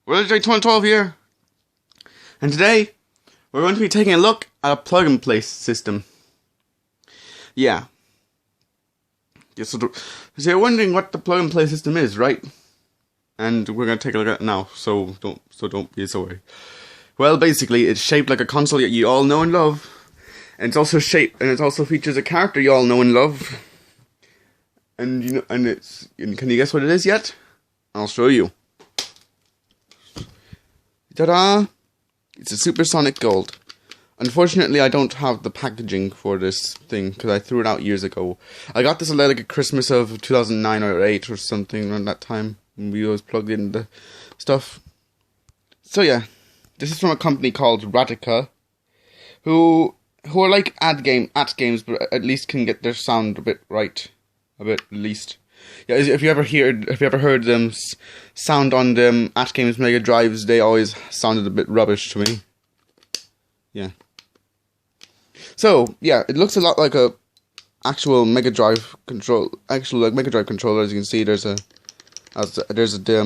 Radica 2012 here, and today we're going to be taking a look at a plug-and-play system. Yeah. So you're wondering what the plug-and-play system is, right? And we're going to take a look at it now, so don't be sorry. Well, basically, it's shaped like a console that you all know and love, and it's also features a character you all know and love. And can you guess what it is yet? I'll show you. Ta-da! It's a Supersonic Gold. Unfortunately, I don't have the packaging for this thing because I threw it out years ago. I got this like a Christmas of 2009 or 8 or something around that time. We always plugged in the stuff. So yeah, this is from a company called Radica, who are like at games, but at least can get their sound a bit right, a bit at least. Yeah, if you ever heard them sound on them at games Mega Drives, they always sounded a bit rubbish to me. Yeah. So yeah, it looks a lot like a actual Mega Drive controller. As you can see, there's a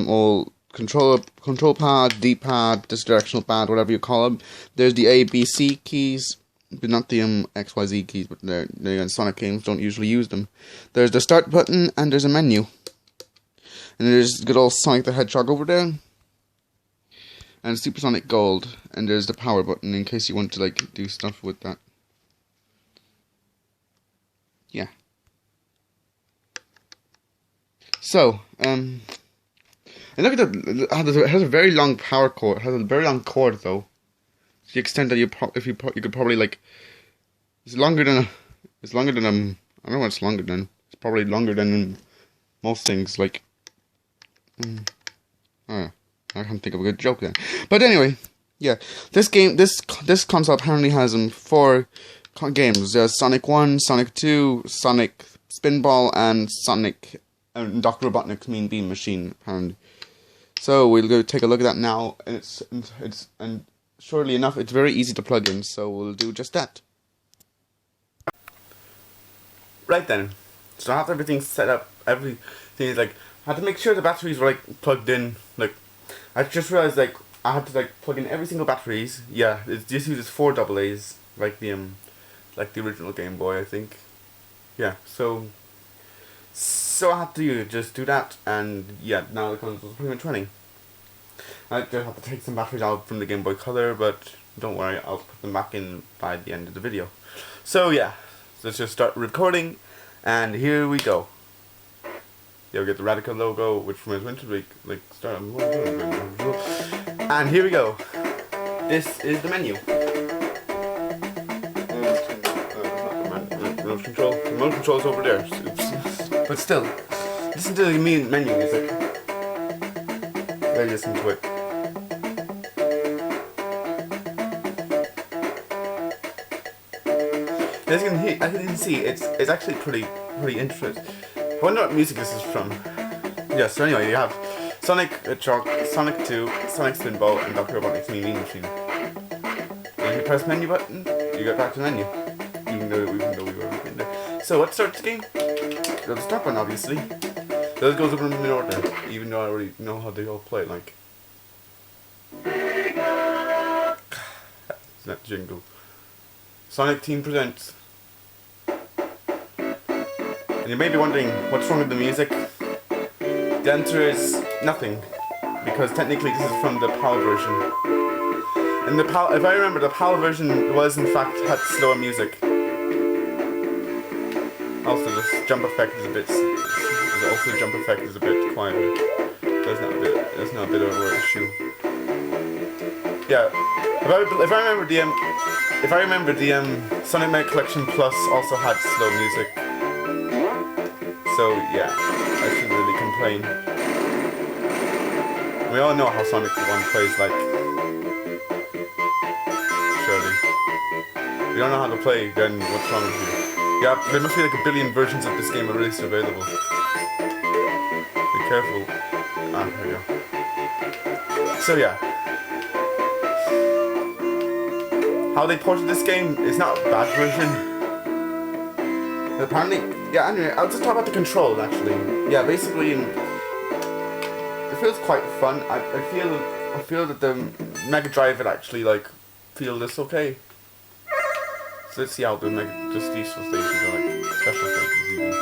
old control pad, D-pad, this directional pad, whatever you call them. There's the A, B, C keys. But not the X, Y, Z keys, but they're Sonic games don't usually use them. There's the start button, and there's a menu. And there's good old Sonic the Hedgehog over there. And Supersonic Gold. And there's the power button in case you want to like do stuff with that. Yeah. So, and look at it has a very long power cord. It has a very long cord though. To the extent that you could probably like, it's longer than I don't know what it's longer than. It's probably longer than most things. Like, I can't think of a good joke then. But anyway, yeah, this console apparently has 4 games. There's Sonic 1, Sonic 2, Sonic Spinball, and Sonic and Dr. Robotnik's Mean Bean Machine apparently. So we'll go take a look at that now, and surely enough, it's very easy to plug in, so we'll do just that. Right then, so I have everything set up, everything is like, I had to make sure the batteries were like plugged in, like, I just realized like, I had to like plug in every single batteries. Yeah, it just uses 4 AA's, like the original Game Boy, I think. Yeah, so I had to just do that, and yeah, now the console's pretty much running. I just have to take some batteries out from the Game Boy Color, but don't worry, I'll put them back in by the end of the video. So yeah, let's just start recording, and here we go. Yeah, we get the Radica logo, which from Winter Week, like, start. And here we go. This is the menu. Remote control. The remote control's over there. Oops. But still, listen to the menu music. Listen to it. As you can see, it's actually pretty interesting. I wonder what music this is from. Yeah, so anyway, you have Sonic Hedgehog, Sonic 2, Sonic Spinball, and Dr. Robotnik's Mean Bean Machine. And if you press menu button, you get back to the menu. Even though we were in there. So let's start the game. Go to the start button, obviously. Those goes over in order, even though I already know how they all play. Like, it's not jingle. Sonic Team presents. And you may be wondering what's wrong with the music. The answer is nothing, because technically this is from the PAL version. And if I remember, the PAL version was in fact had slower music. Also, this jump effect is a bit. Also, the jump effect is a bit quieter. That's not a bit of an issue. Yeah, if I remember the Sonic Mega Collection Plus also had slow music. So yeah, I shouldn't really complain. We all know how Sonic 1 plays like. Surely. If you don't know how to play, then what's wrong with you? Yeah, there must be like a billion versions of this game released available. Be careful. Ah, there we go. So yeah. How they ported this game is not a bad version. Apparently, yeah, anyway, I'll just talk about the control actually. Yeah, basically, it feels quite fun. I feel I feel that the Mega Drive would actually like feel this okay. So let's see how the just these stages are like special stages even.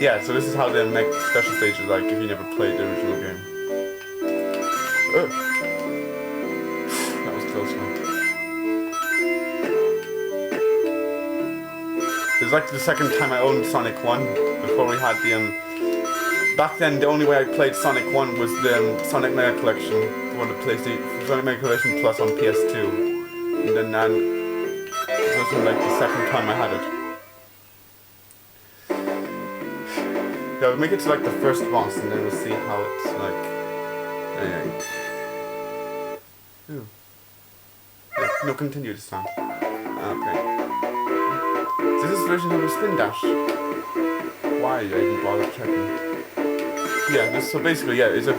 Yeah, so this is how the special stage is like if you never played the original game. That was close, man. It was like the second time I owned Sonic 1 before we had the back then the only way I played Sonic 1 was the Sonic Mega Collection, the one that plays the Sonic Mega Collection Plus on PS2. And then it was like the second time I had it. Yeah, we'll make it to like the first boss and then we'll see how it's like. Anyway. Ooh. Yeah, no, continue this time. Okay. So this version of a Spin Dash. Why I even bother checking? Yeah, so basically, yeah, it's a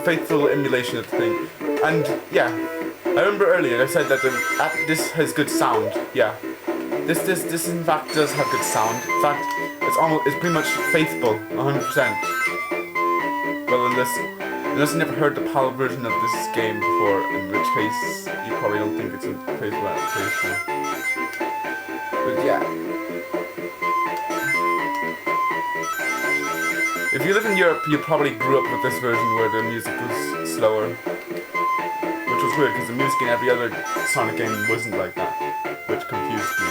faithful emulation of the thing. And yeah, I remember earlier I said that this has good sound. Yeah. This in fact does have good sound. In fact, it's pretty much faithful, 100%. Well, unless you never heard the PAL version of this game before, in which case you probably don't think it's a faithful adaptation. But yeah. If you live in Europe, you probably grew up with this version where the music was slower. Which was weird, because the music in every other Sonic game wasn't like that. Which confused me.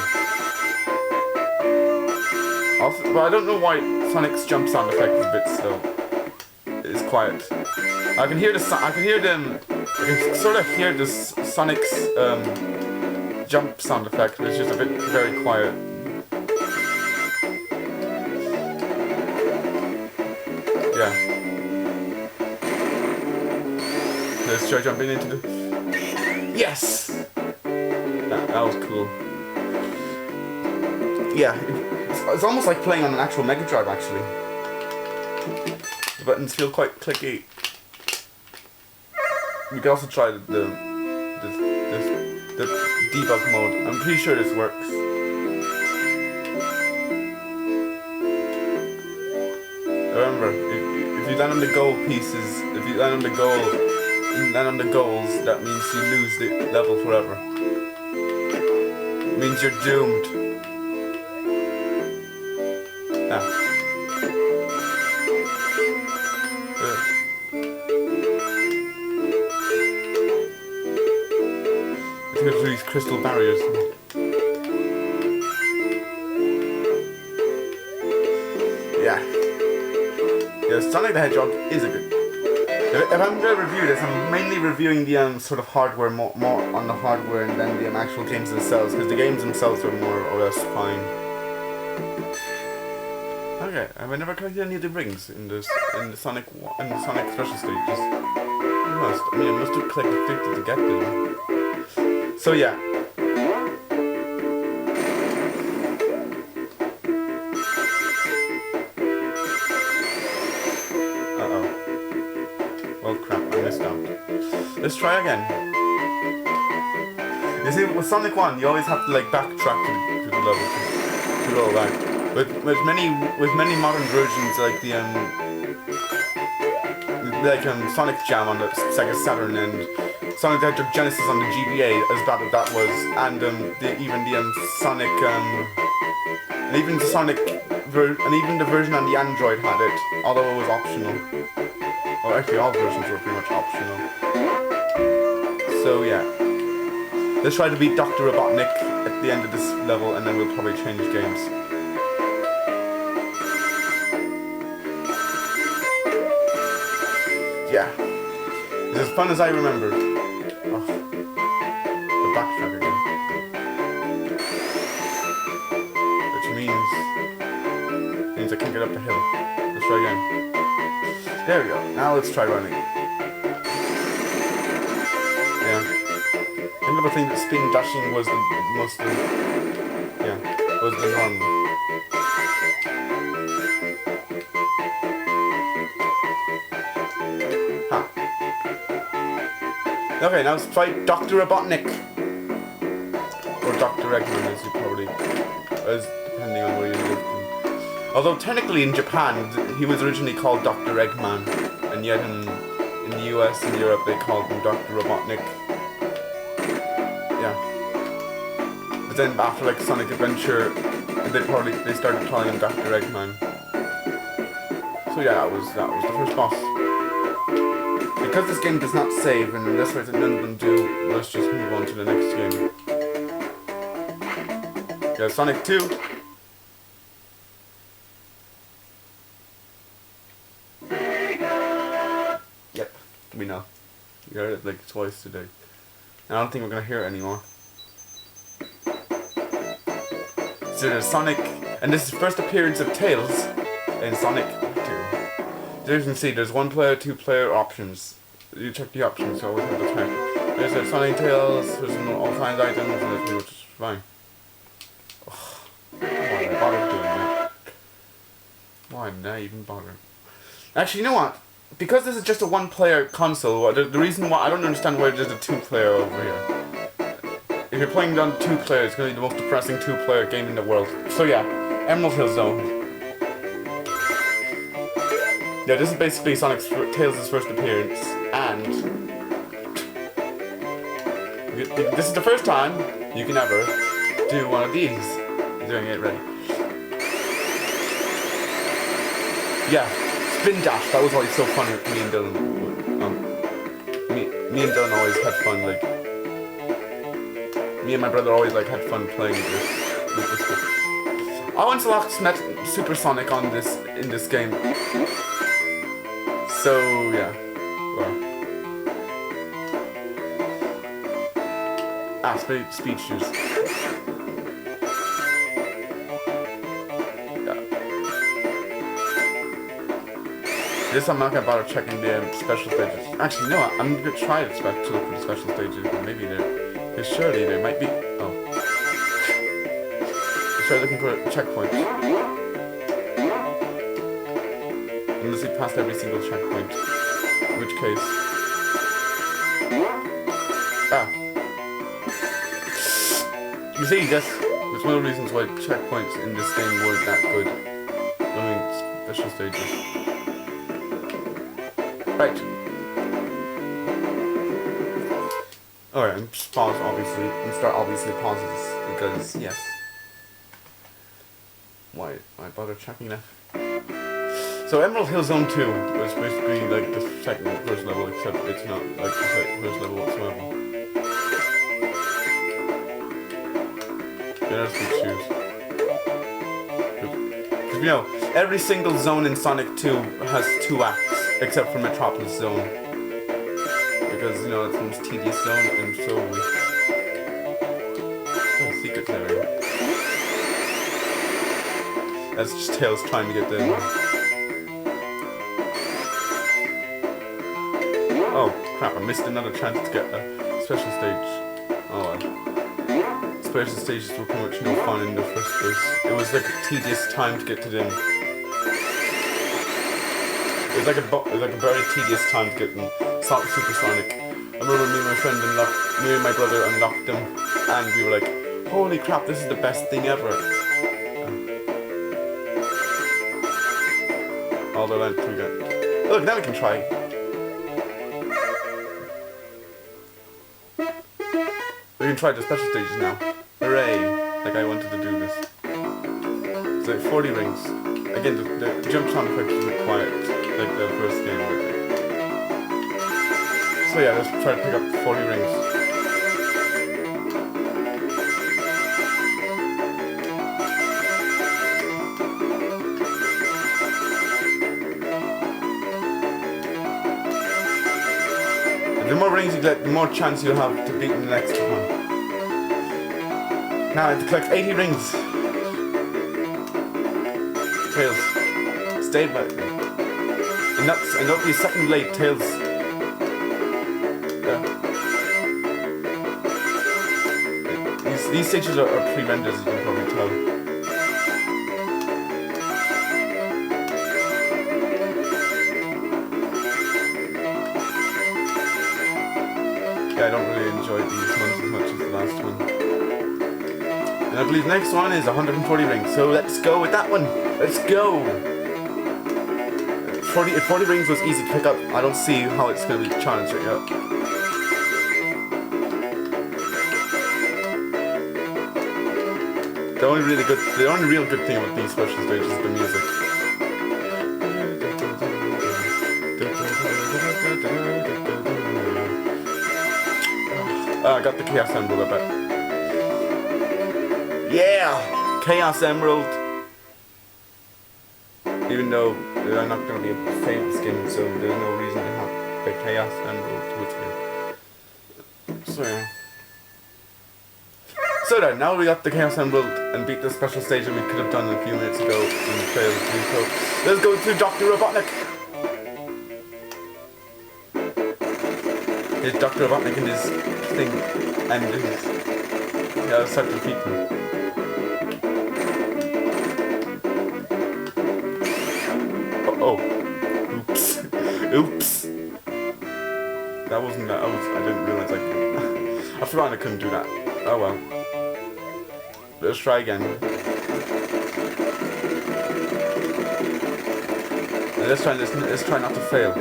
Also, but I don't know why Sonic's jump sound effect is a bit slow. It's quiet. I can sort of hear this Sonic's jump sound effect, which is a bit very quiet. Yeah. Let's try jumping into the... Yes! That was cool. Yeah, it's almost like playing on an actual Mega Drive, actually. The buttons feel quite clicky. We can also try the debug mode. I'm pretty sure this works. Remember, if you land on the goal pieces, if you land on the goal, and land on the goals, that means you lose the level forever. It means you're doomed. Ah. Let's go through these crystal barriers. Yeah. Yeah, Sonic the Hedgehog is a good... If I'm going to review this, I'm mainly reviewing the sort of hardware, more on the hardware and then the actual games themselves, because the games themselves are more or less fine. Okay, have I never collected any of the rings in the Sonic special stages? I must have collected 50 to get them. So yeah. Oh crap, I missed out. Let's try again. You see, with Sonic 1, you always have to like backtrack to the level to go back. With many modern versions like the Sonic Jam on the Sega Saturn and Sonic the Hedgehog Genesis on the GBA, as bad as that was, and even the version on the Android had it, although it was optional. Well, actually, all versions were pretty much optional. So yeah, let's try to beat Dr. Robotnik at the end of this level, and then we'll probably change games. Yeah, it's as fun as I remember. Oh, the backtrack again, which means I can't get up the hill. Let's try again. There we go. Now let's try running. Yeah. I never think that spin dashing was the most. Was the norm. Ha. Okay, now let's try Dr. Robotnik. Or Dr. Eggman, as you probably, depending on where you live. Although technically in Japan he was originally called Dr. Eggman, and yet in in the US and Europe they called him Dr. Robotnik. Yeah. But then after like Sonic Adventure, they started calling him Dr. Eggman. So yeah, that was the first boss. Because this game does not save, and that's why none of them do, let's just move on to the next game. Yeah, Sonic 2. Yep, we know. You heard it like twice today. I don't think we're gonna hear it anymore. So there's Sonic, and this is the first appearance of Tails in Sonic 2. As you can see, there's 1 player, 2 player options. You check the options, you always have to check. There's a Sonic Tails, there's all kinds of items, and it's pretty much fine. Ugh. Why did I bother doing that? Why did I even bother? Actually, you know what? Because this is just a 1 player console, the reason why I don't understand why there's a 2 player over here. If you're playing on 2 players, it's going to be the most depressing 2 player game in the world. So yeah, Emerald Hill Zone. Yeah, this is basically Tails' first appearance, and this is the first time you can ever do one of these. Doing it ready. Yeah, spin dash. That was always so fun with me and Dylan. Me and Dylan always had fun. Like me and my brother always like had fun playing this. With this game. I once met Super Sonic on in this game. So yeah, well. Speed shoes. Yeah. This I'm not gonna bother checking the special stages. Actually, you know what? I'm gonna try to look for the special stages, but maybe surely there might be. Oh. Let's try looking for checkpoints. Unless we passed every single checkpoint. In which case... Ah. You see, that's one of the reasons why checkpoints in this game weren't that good. I mean, special stages. Right. Alright, I'm just pause obviously. And start obviously pauses because, yes. Why bother checking that? So Emerald Hill Zone 2 was basically like the first level, except it's not like the first level whatsoever. Yeah, there's good shoes. Because you know, every single zone in Sonic 2 has 2 acts, except for Metropolis Zone. Because, you know, it's the most tedious zone, and so... Oh, secret area. That's just Tails trying to get the... Oh crap, I missed another chance to get a special stage. Oh well. Special stages were pretty much no fun in the first place. It was like a tedious time to get to them. It was like a very tedious time to get them. Super Sonic. I remember me and my brother unlocked them, and we were like, holy crap, this is the best thing ever. All the length we got. Look, now we can try. We can try the special stages now. Hooray! Like I wanted to do this. It's like 40 rings. Again, the jump sound effect isn't quiet, like the first game. So yeah, let's try to pick up 40 rings. The more rings you get, the more chance you'll have to beat the next one. Now I have to collect 80 rings. Tails, stay back. And don't be a second late, Tails. Yeah. These stages are pre-rendered, as you can probably tell. Yeah, I don't really enjoy these ones as much as the last one. And I believe the next one is 140 rings, so let's go with that one. Let's go! if 40 rings was easy to pick up, I don't see how it's going to be challenged right now. The only real good thing about these special stages is the music. I got the Chaos Emerald, I bet. Yeah! Chaos Emerald! Even though I'm not going to be able to save this game, so there's no reason to have the Chaos Emerald with me. So yeah. So then, now we got the Chaos Emerald and beat the special stage that we could have done a few minutes ago and failed to do so. Let's go to Dr. Robotnik! His Dr. Robotnik and his thing, and his... Yeah, let's start defeating him. Oh. Oops. Oops. That wasn't that. I didn't realize I could. I forgot I couldn't do that. Oh well. Let's try again. Let's try not to fail.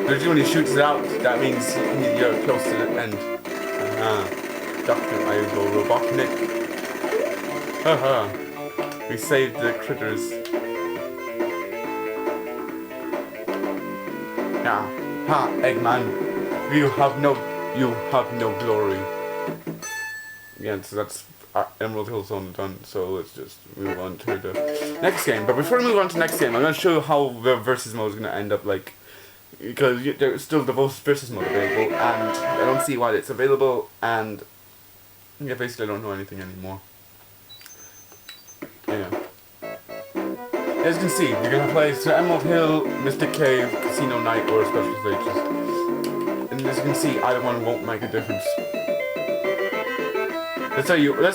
Usually when he shoots it out, that means you're close to the end. Dr. Robotnik. Haha. We saved the critters. Yeah. Ha, Eggman. You have no glory. Yeah, so that's Emerald Hill Zone done, so let's just move on to the next game. But before we move on to the next game, I'm going to show you how the versus mode is going to end up like. Because there's still the versus mode available, and I don't see why it's available, and yeah, basically I don't know anything anymore. Yeah. As you can see, you're gonna play Emerald Hill, Mystic Cave, Casino Night, or special stages. And as you can see, either one won't make a difference. Let's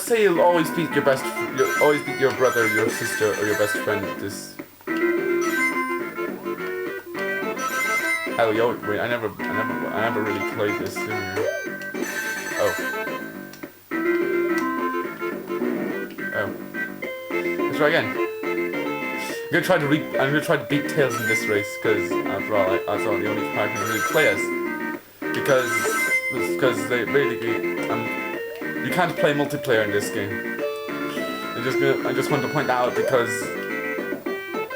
say you'll always beat your brother, your sister, or your best friend at this. Oh, yo, wait, I never really played this in here. Oh. Let's try again. I'm gonna try to beat Tails in this race, because after all, that's all the only part I can really play as. Because they basically, you can't play multiplayer in this game. I just want to point that out because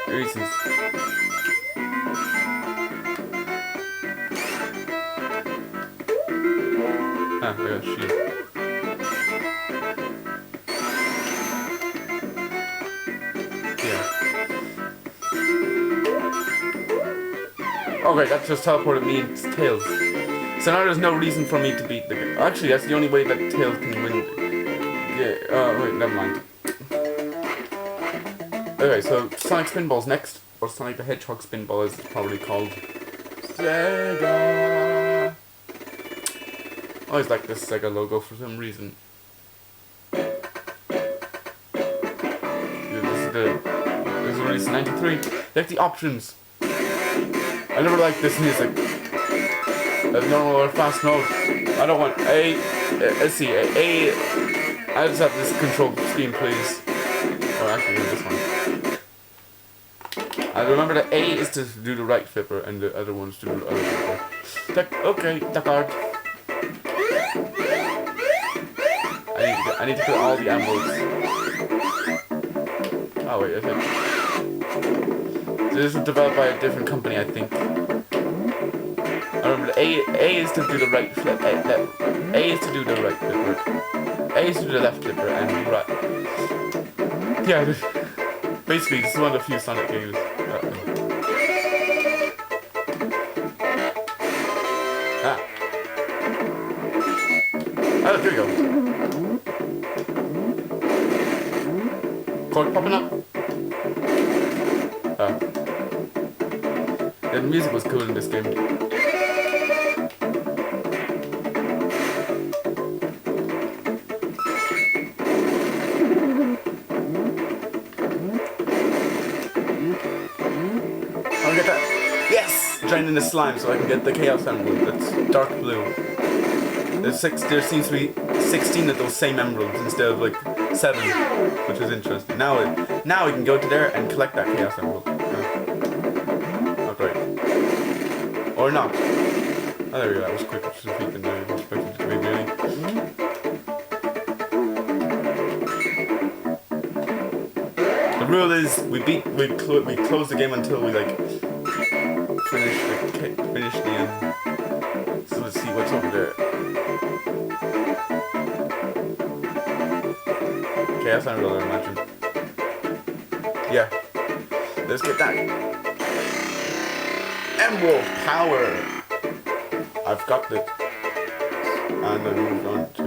reasons. I got shield. Yeah. Okay, that just teleported me into Tails. So now there's no reason for me to beat the game. Actually, that's the only way that Tails can win. Yeah, wait, never mind. Okay, so Sonic Spinball's next. Or Sonic the Hedgehog Spinball as it's probably called. Sega! I always like this Sega logo for some reason. This was released in '93. They have the options. I never liked this music. There's normal or fast mode. I don't want A. Let's see. A. I just have this control scheme, please. Oh, actually, this one. I remember that A is to do the right flipper and the other one's to do the other flipper. Okay, that card. I need to put all the emeralds. Oh wait, I think this was developed by a different company, I think. I remember A is to do the right flip. A is to do the right flipper. A is to do the left flipper and right. Yeah, basically this is one of the few Sonic games. Oh, there we go. Cord popping up. Oh. Yeah, the music was cool in this game. drain in the slime so I can get the Chaos Emerald. That's dark blue. There seems to be 16 of those same emeralds instead of like 7, which is interesting. Now we can go to there and collect that Chaos Emerald. Oh, great. Or not. Oh, there we go. That was quicker to defeat than I expected it to be, really. The rule is we close the game until we like finish the So let's see what's over there. Chaos Emerald, I imagine. Yeah. Let's get that. Emerald power. I've got it. And I moved on to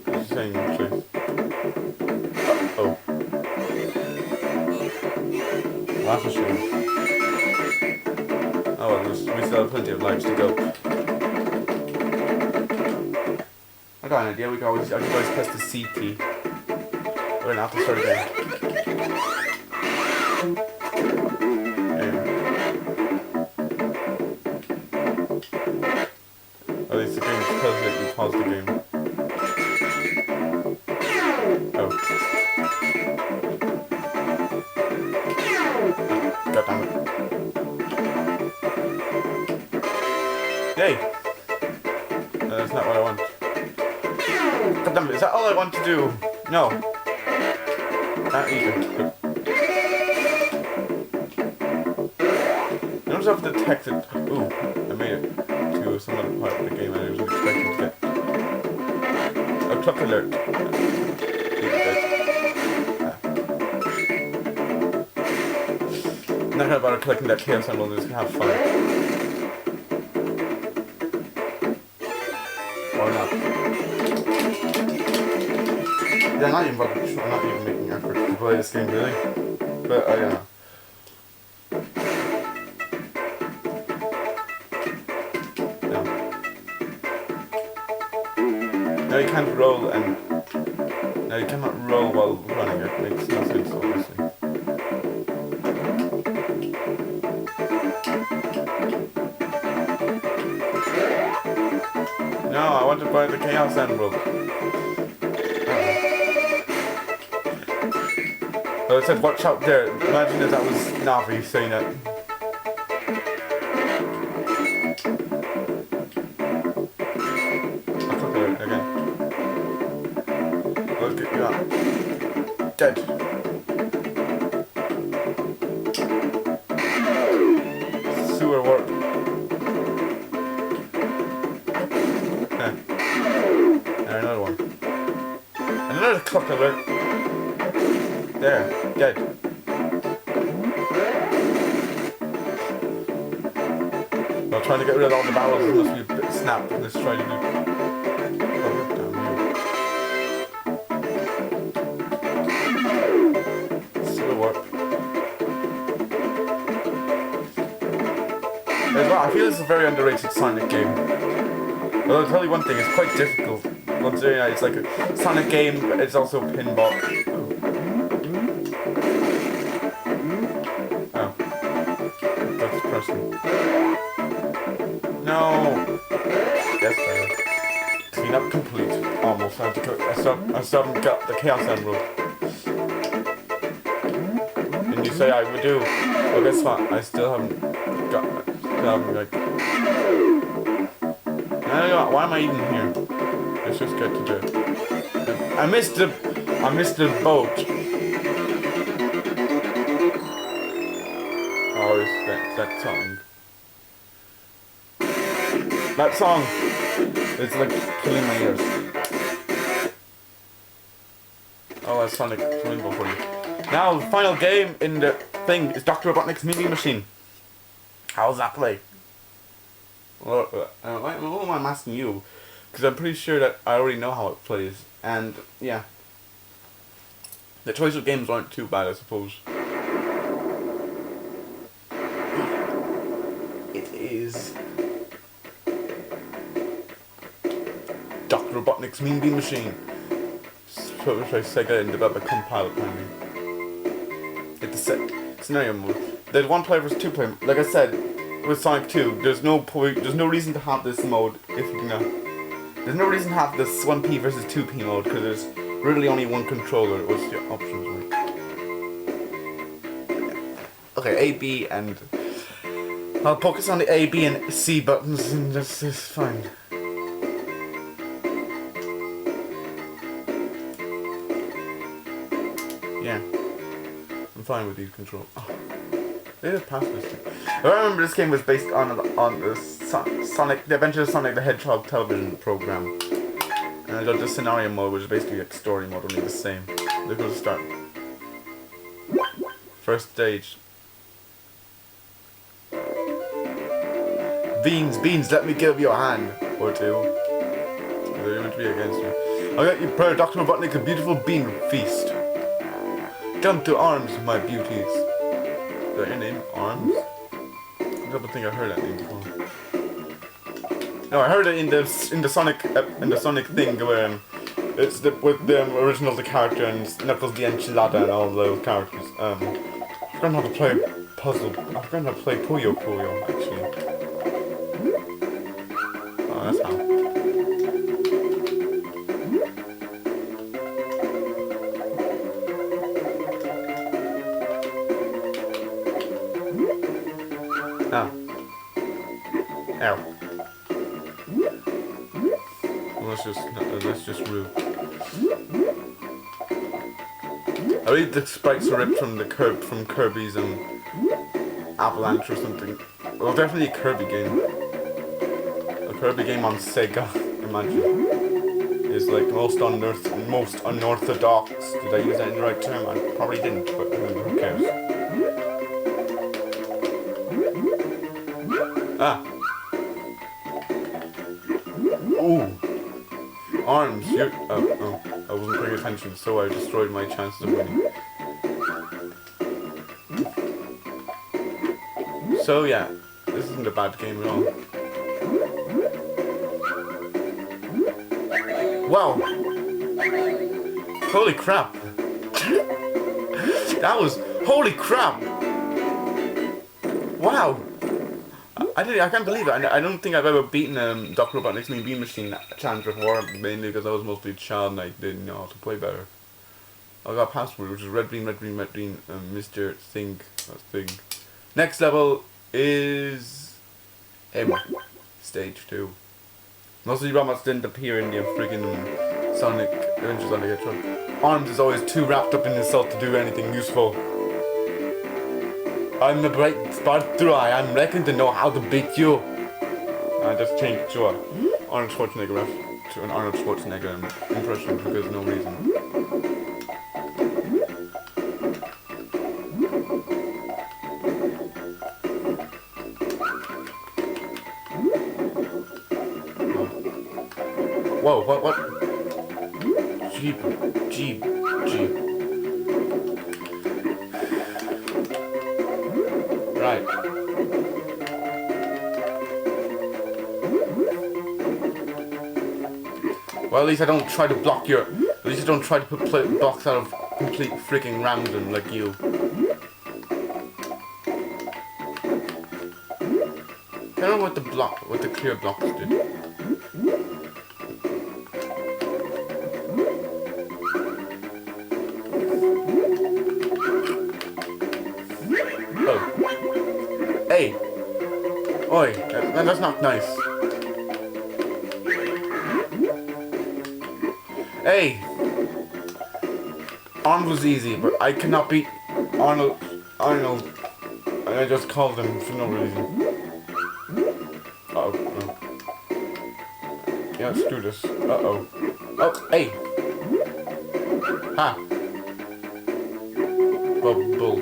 the same place. Oh. That's a shame. Oh well, we still have plenty of lives to go. I got an idea. I can always press the C key. We're gonna have to start again. At least the game tells you that you pause the game. Oh. God damn it. Yay! That's not what I want. God damn it, is that all I want to do? No. Not either. Notice I've detected. Ooh, I made it to some other part of the game I wasn't expecting to get. A clock alert. I'm not gonna bother collecting that Chaos Emerald, just have fun. Or not. Yeah, I'm not even making effort to play this game, really. But, yeah. Now you can't roll and... Now you cannot roll while running, it makes no sense, obviously. No, I want to buy the Chaos Emerald. So it said, watch out there. Imagine if that was Navi saying that. I'll click it again. Let's get you out. Dead. Sewer work. Okay. And another one. And another clock alert. There, dead. Well, trying to get rid of all the barrels must be a bit snap. Let's try to do. Still work. As well, I feel this is a very underrated Sonic game. Well, I'll tell you one thing, it's quite difficult. Considering it's like a Sonic game, but it's also pinball. No! Yes, sir. Clean up complete. Almost. I still haven't got the Chaos Emerald. And you say I would do. Well, guess what? I still haven't got it. Like... No, why am I even here? Let's just get to the... I missed the boat. Oh, it's that song. That song, it's like killing my ears. Oh, that's Sonic Spinball for you. Now, the final game in the thing is Dr. Robotnik's Mini Machine. How does that play? Well, what am I asking you? Because I'm pretty sure that I already know how it plays. And, yeah. The choice of games aren't too bad, I suppose. It is... Dr. Robotnik's Mean Bean Machine. Published by Sega and developed by Compile apparently. It's a scenario mode. There's one player versus two player. Like I said, with Sonic 2, there's no point, there's no reason to have this mode if you can. There's no reason to have this 1P versus 2P mode because there's really only one controller. What's the options like? Okay, A, B, and I'll focus on the A, B, and C buttons, and this is fine. Yeah, I'm fine with these controls. Oh, they just passed this. I remember this game was based on the Sonic, the Adventures of Sonic the Hedgehog television program, and I got the scenario mode, which is basically like story mode, only the same. Look at the start. First stage. Beans, let me give you a hand or two. You're meant to be against me. I got you per Dr. Robotnik a beautiful bean feast. Jump to arms, my beauties. Is that your name? Arms? I don't think I heard that name before. No, I heard it in the Sonic thing where it's with the original the character and Knuckles the Enchilada and all those characters. I've forgotten how to play puzzle. I've forgotten how to play Puyo Puyo actually. Oh, that's how. Ah. Ow. Well, that's just rude. I believe the sprites are ripped from Kirby's Avalanche or something. Well, definitely a Kirby game. A Kirby game on Sega, imagine. Is like most unorthodox. Did I use that in the right term? I probably didn't, but who cares? Ah. Ooh. Arms. Oh. I wasn't paying attention, so I destroyed my chances of winning. So yeah, this isn't a bad game at all. Wow! Holy crap! That was holy crap! Wow! I can't believe it. I don't think I've ever beaten Dr. Robotnik's Mean Bean Machine challenge before, mainly because I was mostly a child and I didn't know how to play better. I got a password, which is red bean, Mr. Thing. Next level is stage 2. Most of the robots didn't appear in the freaking Sonic Adventures on the Hedgehog. Arms is always too wrapped up in himself to do anything useful. I'm the bright spot through I'm reckoned to know how to beat you. I just changed it to Arnold Schwarzenegger to an Arnold Schwarzenegger impression because no reason. Whoa, what? Jeep. Right. Well, at least I don't try to block your... At least I don't try to put blocks out of complete freaking random like you. I don't know what the clear blocks did. Hey! Oi, that's not nice. Hey! Arnold was easy, but I cannot beat Arnold, and I just called him for no reason. Uh-oh. No. Yeah, let's do this. Uh-oh. Oh, hey! Ha! Bull.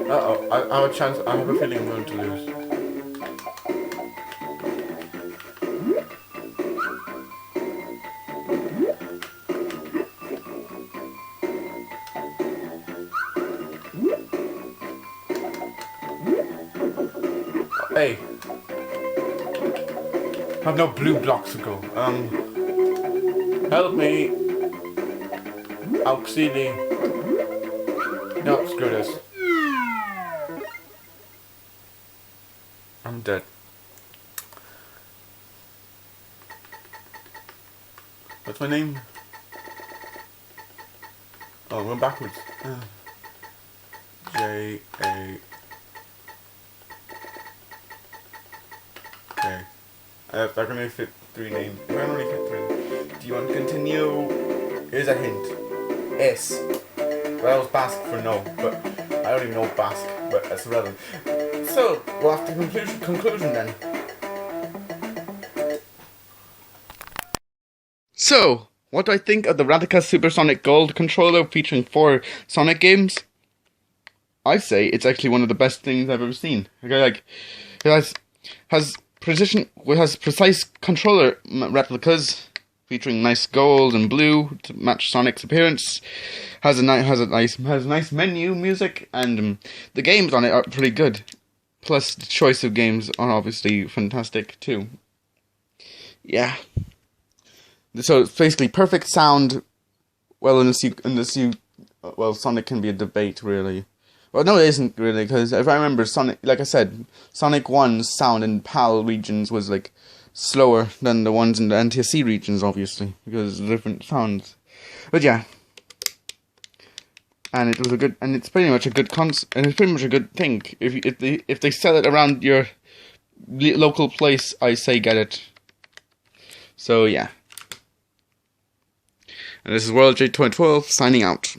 Uh-oh, I have a chance, I have a feeling I'm going to lose. Hey! I have no blue blocks to go. Help me! Auxili. No, screw this. I'm dead. What's my name? Oh, I'm going backwards. J-A... Okay. I can only fit 3 names. I can only fit 3. Do you want to continue? Here's a hint. S. Well, was Basque for no, but I don't even know Basque, but that's irrelevant. So, we'll have to conclusion then. So, what do I think of the Radica Supersonic Gold controller featuring 4 Sonic games? I say it's actually one of the best things I've ever seen. Okay, like, it has precise controller replicas featuring nice gold and blue to match Sonic's appearance. Has nice menu music, and the games on it are pretty good. Plus, the choice of games are obviously fantastic too. Yeah. So it's basically perfect sound. Well, well, Sonic can be a debate, really. Well, no, it isn't really, because if I remember, Sonic, like I said, Sonic 1's sound in PAL regions was like slower than the ones in the NTSC regions, obviously, because of different sounds. But yeah, and it was a good, and it's pretty much a good and it's pretty much a good thing. If they sell it around your local place, I say get it. So yeah. And this is World J 2012 signing out.